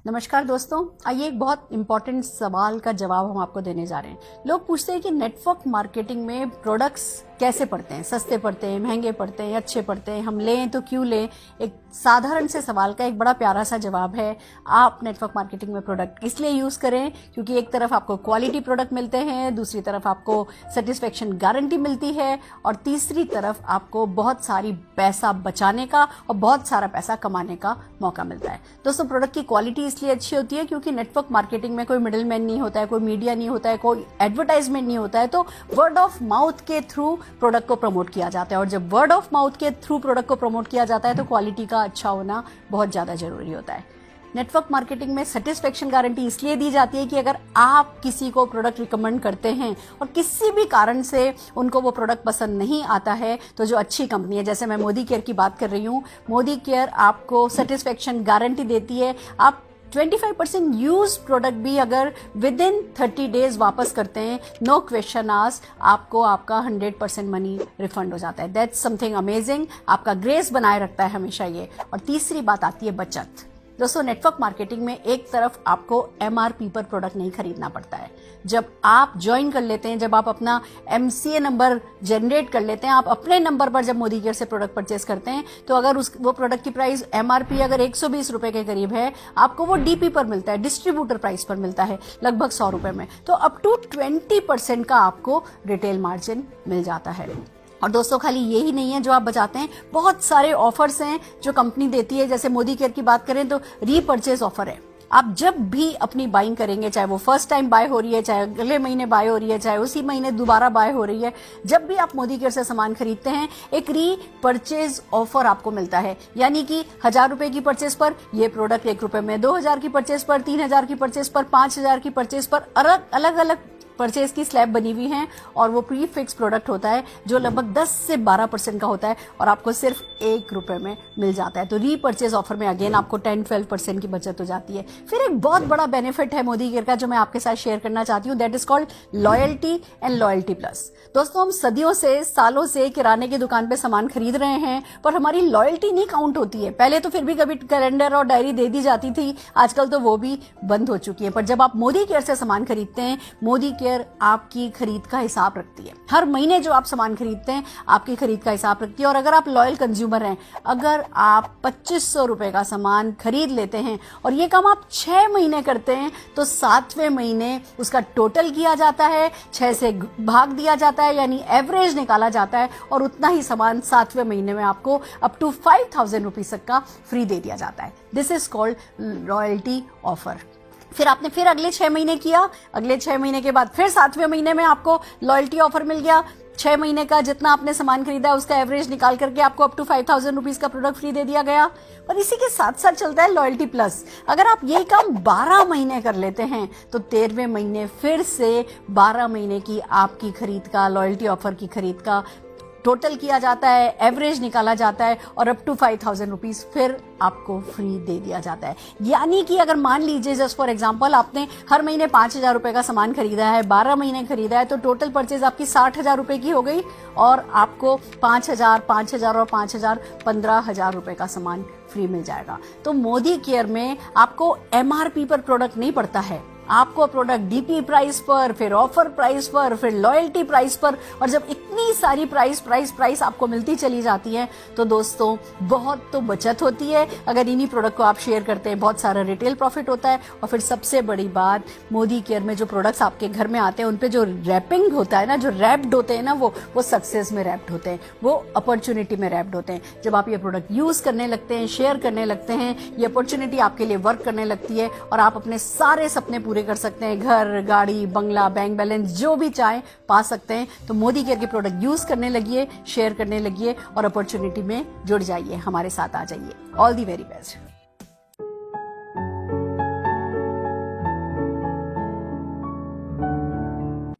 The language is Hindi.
नमस्कार दोस्तों, आइए एक बहुत इंपॉर्टेंट सवाल का जवाब हम आपको देने जा रहे हैं। लोग पूछते हैं कि नेटवर्क मार्केटिंग में प्रोडक्ट्स कैसे पड़ते हैं, सस्ते पड़ते हैं, महंगे पड़ते हैं, अच्छे पड़ते हैं, हम लें तो क्यों लें। एक साधारण से सवाल का एक बड़ा प्यारा सा जवाब है, आप नेटवर्क मार्केटिंग में प्रोडक्ट इसलिए यूज करें क्योंकि एक तरफ आपको क्वालिटी प्रोडक्ट मिलते हैं, दूसरी तरफ आपको सेटिस्फेक्शन गारंटी मिलती है और तीसरी तरफ आपको बहुत सारी पैसा बचाने का और बहुत सारा पैसा कमाने का मौका मिलता है। दोस्तों, प्रोडक्ट की क्वालिटी इसलिए अच्छी होती है क्योंकि नेटवर्क मार्केटिंग में कोई मिडिल मैन नहीं होता है, कोई मीडिया नहीं होता है, कोई एडवर्टाइजमेंट नहीं होता है, तो वर्ड ऑफ माउथ के थ्रू प्रोडक्ट को प्रमोट किया जाता है और जब वर्ड ऑफ माउथ के थ्रू प्रोडक्ट को प्रमोट किया जाता है तो क्वालिटी का अच्छा होना बहुत ज्यादा जरूरी होता है। नेटवर्क मार्केटिंग में सेटिस्फेक्शन गारंटी इसलिए दी जाती है कि अगर आप किसी को प्रोडक्ट रिकमेंड करते हैं और किसी भी कारण से उनको वो प्रोडक्ट पसंद नहीं आता है, तो जो अच्छी कंपनी है, जैसे मैं मोदी केयर की बात कर रही हूँ, मोदी केयर आपको सेटिस्फेक्शन गारंटी देती है। आप 25% यूज प्रोडक्ट भी अगर विद इन 30 डेज वापस करते हैं, नो क्वेश्चन आस्क, आपको आपका 100% मनी रिफंड हो जाता है। That's something amazing. आपका ग्रेस बनाए रखता है हमेशा ये। और तीसरी बात आती है बचत। दोस्तों, नेटवर्क मार्केटिंग में एक तरफ आपको एमआरपी पर प्रोडक्ट नहीं खरीदना पड़ता है। जब आप ज्वाइन कर लेते हैं, जब आप अपना एमसीए नंबर जनरेट कर लेते हैं, आप अपने नंबर पर जब मोदी केयर से प्रोडक्ट परचेस करते हैं, तो अगर वो प्रोडक्ट की प्राइस एमआरपी अगर 120 रुपए के करीब है, आपको वो डीपी पर मिलता है, डिस्ट्रीब्यूटर प्राइस पर मिलता है लगभग 100 रुपए में, तो अप टू 20% का आपको रिटेल मार्जिन मिल जाता है। और दोस्तों, खाली यही नहीं है जो आप बचाते हैं, बहुत सारे ऑफर्स हैं जो कंपनी देती है। जैसे मोदी केयर की बात करें तो रीपर्चेज ऑफर है। आप जब भी अपनी बाइंग करेंगे, चाहे वो फर्स्ट टाइम बाय हो रही है, चाहे अगले महीने बाय हो रही है, चाहे उसी महीने दोबारा बाय हो रही है, जब भी आप मोदी केयर से सामान खरीदते हैं, एक रीपर्चेज ऑफर आपको मिलता है। यानी कि 1000 रुपए की परचेज पर ये प्रोडक्ट 1 रुपए में, 2000 की परचेज पर, 3000 की परचेज पर, 5000 की परचेज पर अलग अलग परचेज की स्लैब बनी हुई हैं और वो प्री फिक्स प्रोडक्ट होता है जो लगभग 10 से 12% का होता है और आपको सिर्फ 1 रुपए में मिल जाता है। तो रीपर्चेज ऑफर में अगेन आपको 10-12% की बचत हो जाती है। फिर एक बहुत बड़ा बेनिफिट है मोदी केयर का जो मैं आपके साथ शेयर करना चाहती हूँ, that is called loyalty and loyalty plus. दोस्तों, हम सदियों से, सालों से किराने की दुकान पे सामान खरीद रहे हैं पर हमारी लॉयल्टी नहीं काउंट होती है। पहले तो फिर भी कभी कैलेंडर और डायरी दे दी जाती थी, आजकल तो वो भी बंद हो चुकी है। पर जब आप मोदी केयर से सामान खरीदते हैं, मोदी केयर आपकी खरीद का हिसाब रखती है। हर महीने जो आप सामान खरीदते हैं, आपकी खरीद का हिसाब रखती है। और अगर आप लॉयल कंज्यूमर हैं, अगर आप 2500 रुपए का सामान खरीद लेते हैं और ये काम आप 6 महीने करते हैं, तो 7वें महीने उसका टोटल किया जाता है, 6 से भाग दिया जाता है, यानी एवरेज निकाला जाता है और उतना ही सामान 7वें महीने में आपको अप टू 5000 रुपीज तक का फ्री दे दिया जाता है। This is called loyalty offer. फिर आपने फिर अगले 6 महीने किया, अगले 6 महीने के बाद फिर 7वें महीने में आपको लॉयल्टी ऑफर मिल गया। 6 महीने का जितना आपने सामान खरीदा उसका एवरेज निकाल करके आपको अप टू 5000 रुपीज का प्रोडक्ट फ्री दे दिया गया। और इसी के साथ साथ चलता है लॉयल्टी प्लस। अगर आप यही काम 12 महीने कर लेते हैं तो 13वें महीने फिर से 12 महीने की आपकी खरीद का, लॉयल्टी ऑफर की खरीद का टोटल किया जाता है, एवरेज निकाला जाता है और अप टू 5000 रुपीज फिर आपको फ्री दे दिया जाता है। यानी कि अगर मान लीजिए जस्ट फॉर एग्जांपल आपने हर महीने 5000 रुपए का सामान खरीदा है, 12 महीने खरीदा है, तो टोटल परचेज आपकी 60,000 रुपए की हो गई और आपको 5000, 5000 और 5000 15,000 रुपए का सामान फ्री मिल जाएगा। तो मोदी केयर में आपको एमआरपी पर प्रोडक्ट नहीं पड़ता है, आपको प्रोडक्ट डीपी प्राइस पर, फिर ऑफर प्राइस पर, फिर लॉयल्टी प्राइस पर। और जब इतनी सारी प्राइस आपको मिलती चली जाती है तो दोस्तों बहुत तो बचत होती है। अगर इन्हीं प्रोडक्ट को आप शेयर करते हैं, बहुत सारा रिटेल प्रॉफिट होता है। और फिर सबसे बड़ी बात, मोदी केयर में जो प्रोडक्ट्स आपके घर में आते हैं उन पे जो रैपिंग होता है ना, जो रैप्ड होते हैं ना, वो सक्सेस में रैप्ड होते हैं, वो अपॉर्चुनिटी में रैप्ड होते हैं। जब आप ये प्रोडक्ट यूज करने लगते हैं, शेयर करने लगते हैं, ये अपॉर्चुनिटी आपके लिए वर्क करने लगती है और आप अपने सारे सपने पूरे कर सकते हैं। घर, गाड़ी, बंगला, बैंक बैलेंस जो भी चाहे पा सकते हैं। तो मोदी केयर के प्रोडक्ट यूज करने लगिए, शेयर करने लगिए और अपॉर्चुनिटी में जुड़ जाइए, हमारे साथ आ जाइए। All the very best.